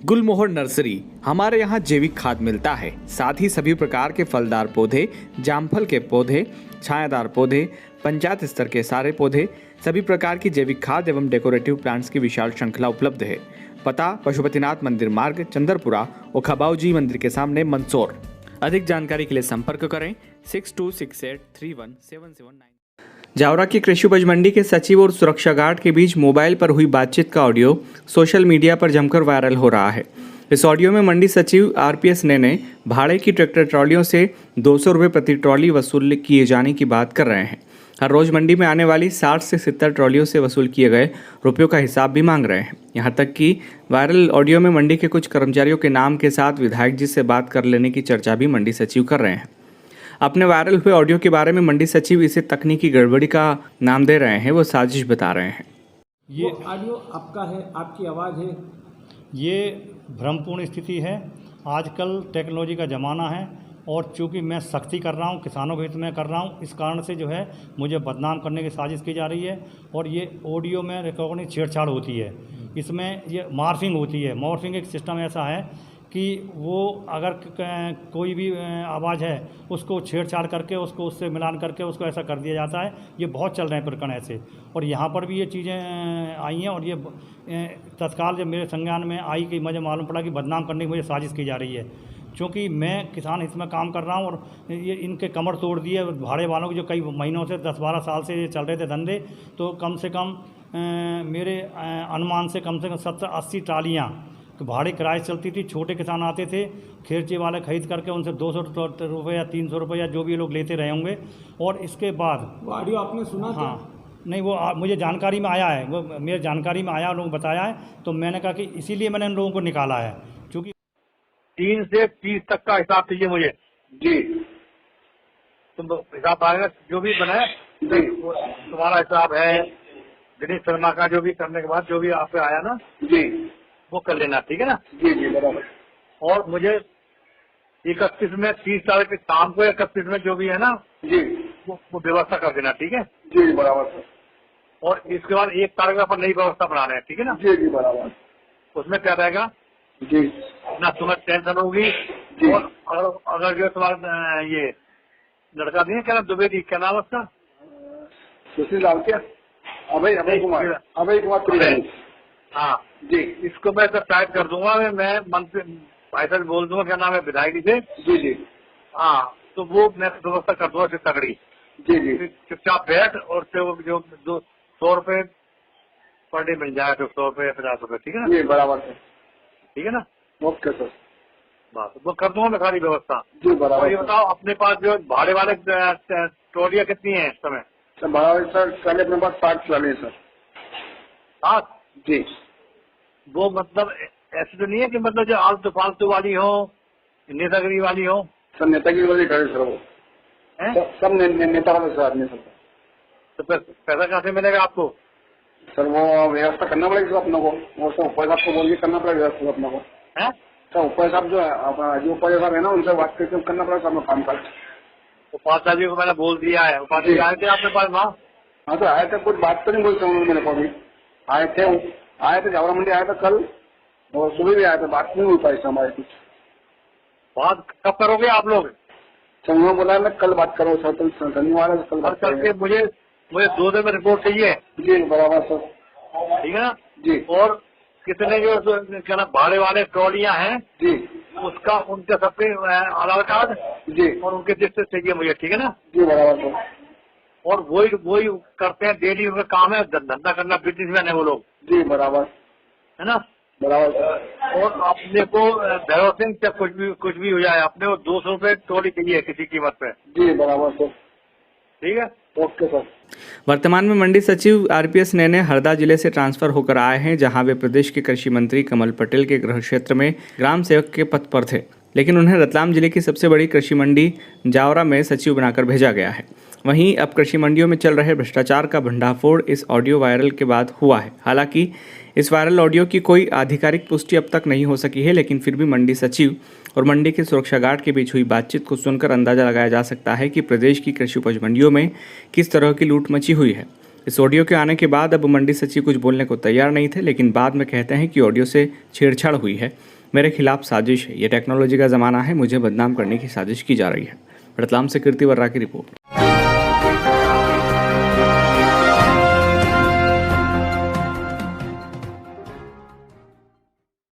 गुलमोहर nursery. हमारे यहाँ जैविक खाद मिलता है, साथ ही सभी प्रकार के फलदार पौधे, जामफल के पौधे, छायादार पौधे, पंचायत स्तर के सारे पौधे, सभी प्रकार की जैविक खाद एवं डेकोरेटिव प्लांट्स की विशाल श्रृंखला उपलब्ध है। पता पशुपतिनाथ मंदिर मार्ग, चंद्रपुरा और खबाऊजी मंदिर के सामने, मंदसौर। अधिक जानकारी के लिए संपर्क करें 6268317779। जावरा की कृषि उपज मंडी के सचिव और सुरक्षा गार्ड के बीच मोबाइल पर हुई बातचीत का ऑडियो सोशल मीडिया पर जमकर वायरल हो रहा है। इस ऑडियो में मंडी सचिव आरपीएस ने भाड़े की ट्रैक्टर ट्रॉलियों से 200 रुपये प्रति ट्रॉली वसूल किए जाने की बात कर रहे हैं। हर रोज मंडी में आने वाली 60 से 70 ट्रॉलियों से वसूल किए गए रुपयों का हिसाब भी मांग रहे हैं। यहाँ तक कि वायरल ऑडियो में मंडी के कुछ कर्मचारियों के नाम के साथ विधायक जी से बात कर लेने की चर्चा भी मंडी सचिव कर रहे हैं। अपने वायरल हुए ऑडियो के बारे में मंडी सचिव इसे तकनीकी गड़बड़ी का नाम दे रहे हैं, वो साजिश बता रहे हैं। ये ऑडियो आपका है, आपकी आवाज़ है। ये भ्रमपूर्ण स्थिति है। आजकल टेक्नोलॉजी का ज़माना है और चूंकि मैं सख्ती कर रहा हूँ, किसानों के हित में कर रहा हूँ, इस कारण से जो है मुझे बदनाम करने की साजिश की जा रही है। और ये ऑडियो में रिकॉर्डिंग छेड़छाड़ होती है, इसमें ये मॉर्फिंग होती है। मॉर्फिंग एक सिस्टम ऐसा है कि वो अगर कोई भी आवाज़ है उसको छेड़छाड़ करके उसको उससे मिलान करके उसको ऐसा कर दिया जाता है। ये बहुत चल रहे हैं प्रकरण ऐसे, और यहाँ पर भी ये चीज़ें आई हैं। और ये तत्काल जब मेरे संज्ञान में आई कि मुझे मालूम पड़ा कि बदनाम करने की मुझे साजिश की जा रही है। क्योंकि मैं किसान हित में काम कर रहा हूँ और ये इनके कमर तोड़ दिए भाड़े वालों के, जो कई महीनों से 10-12 साल से ये चल रहे थे धंधे। तो कम से कम मेरे अनुमान से कम 70-80 ट्रालियाँ तो भाड़े किराए चलती थी। छोटे किसान आते थे, खेरचे वाले खरीद करके उनसे 200 रुपये या 300 रुपये या जो भी लोग लेते रहे होंगे। और इसके बाद वो ऑडियो आपने सुना? हाँ, नहीं, वो मुझे जानकारी में आया है, वो मेरे जानकारी में आया, लोगों बताया है। तो मैंने कहा कि इसीलिए मैंने इन लोगों को निकाला है। क्योंकि 3 से 30 तक का हिसाब चाहिए मुझे जी। तुम हिसाब आएगा जो भी बनाए जी, तुम्हारा हिसाब है दिनेश शर्मा का, जो भी करने के बाद जो भी आप पे आया ना जी, वो कर लेना, ठीक है ना? जी जी बराबर। और मुझे 31 में 30 तारीख के शाम को 31 में जो भी है ना जी, वो व्यवस्था कर देना, ठीक है? जी बराबर सर। और इसके बाद 1 तारीख पर नई व्यवस्था बनाना है, ठीक है ना? जी जी बराबर। उसमें क्या रहेगा जी, ना तुम्हें टेंशन होगी। और अगर जो तुम्हारा ये लड़का नहीं है, क्या नाम दुबे दी, क्या नाम उसका? सुशील लाल क्या? अभय कुमार। हाँ जी, इसको मैं सब टाइप कर दूंगा। मैं मंत्री भाई साहब बोल दूंगा, क्या नाम है, विधायक जी से जी जी। हाँ, तो वो मैं व्यवस्था कर दूंगा फिर तगड़ी जी जी। चुपचाप बैठ और जो 100 रुपये पर डे मिल जाएगा, तो 100 रुपये या 50 रुपये, ठीक है ना? जी बराबर है, ठीक है ना? ओके सर, बस वो कर दूंगा मैं सारी व्यवस्था जी बराबर। और ये बताओ, अपने पास जो भाड़े वाले ट्रॉलियाँ कितनी है इस समय? सर भाड़ा सर पहले अपने पास 60 ट्रॉली है सर। 60 जी। वो मतलब ऐसे तो नहीं है कि मतलब जो आलतू फालतू वाली हो, नेतागिरी वाली हो? सर नेतागिरी वाली गाड़ी सर, वो सब नेता वाले सर आदमी सर। तो फिर पैसा कहाँ से मिलेगा आपको? सर वो व्यवस्था करना पड़ेगा सर अपने को, वो सब ऊपर साहब को बोल के करना पड़ेगा व्यवस्था अपने को है सर। ऊपर साहब जो ऊपर साहब है ना, उनसे बात करके करना पड़ेगा सब काम कर। उपाध्याय जी को मैंने बोल दिया है। उपाध्याय आए थे आपके पास वहाँ? हाँ सर आए थे, कुछ बात तो नहीं बोलते उन्होंने मेरे को अभी। आए थे जावरा मंडी आए थे कल, और सुबह भी आए थे, बात नहीं हो पाई हमारी कुछ। बात कब करोगे आप लोग? सर उन्होंने बोला मैं कल बात करूँ सर, तो धन्यवाद है, कल बात करके मुझे 2 दिन में रिपोर्ट चाहिए जी बराबर सर, ठीक है ना जी। और कितने जो क्या नाम भाड़े वाले ट्रॉलियाँ हैं जी, उसका उनके सबके आधार कार्ड जी और उनके लिस्ट चाहिए मुझे, ठीक है ना? जी बराबर सर। और वही करते हैं डेली, उनका काम है धंधा करना, बिजनेसमैन है वो लोग जी बराबर, है ना? बराबर। और अपने को भरोसे से कुछ भी हो जाए, अपने को 200 रुपये ट्रॉली चाहिए किसी कीमत पे जी बराबर सर, ठीक है? Okay sir. वर्तमान में मंडी सचिव आरपीएस ने हरदा जिले से ट्रांसफर होकर आए हैं, जहां वे प्रदेश के कृषि मंत्री कमल पटेल के गृह क्षेत्र में ग्राम सेवक के पद पर थे, लेकिन उन्हें रतलाम जिले की सबसे बड़ी कृषि मंडी जावरा में सचिव बनाकर भेजा गया है। वहीं अब कृषि मंडियों में चल रहे भ्रष्टाचार का भंडाफोड़ इस ऑडियो वायरल के बाद हुआ है। हालांकि इस वायरल ऑडियो की कोई आधिकारिक पुष्टि अब तक नहीं हो सकी है, लेकिन फिर भी मंडी सचिव और मंडी के सुरक्षा गार्ड के बीच हुई बातचीत को सुनकर अंदाजा लगाया जा सकता है कि प्रदेश की कृषि उपज मंडियों में किस तरह की लूट मची हुई है। इस ऑडियो के आने के बाद अब मंडी सचिव कुछ बोलने को तैयार नहीं थे, लेकिन बाद में कहते हैं कि ऑडियो से छेड़छाड़ हुई है, मेरे खिलाफ साजिश है, ये टेक्नोलॉजी का ज़माना है, मुझे बदनाम करने की साजिश की जा रही है। रतलाम से कीर्ति वर्रा की रिपोर्ट।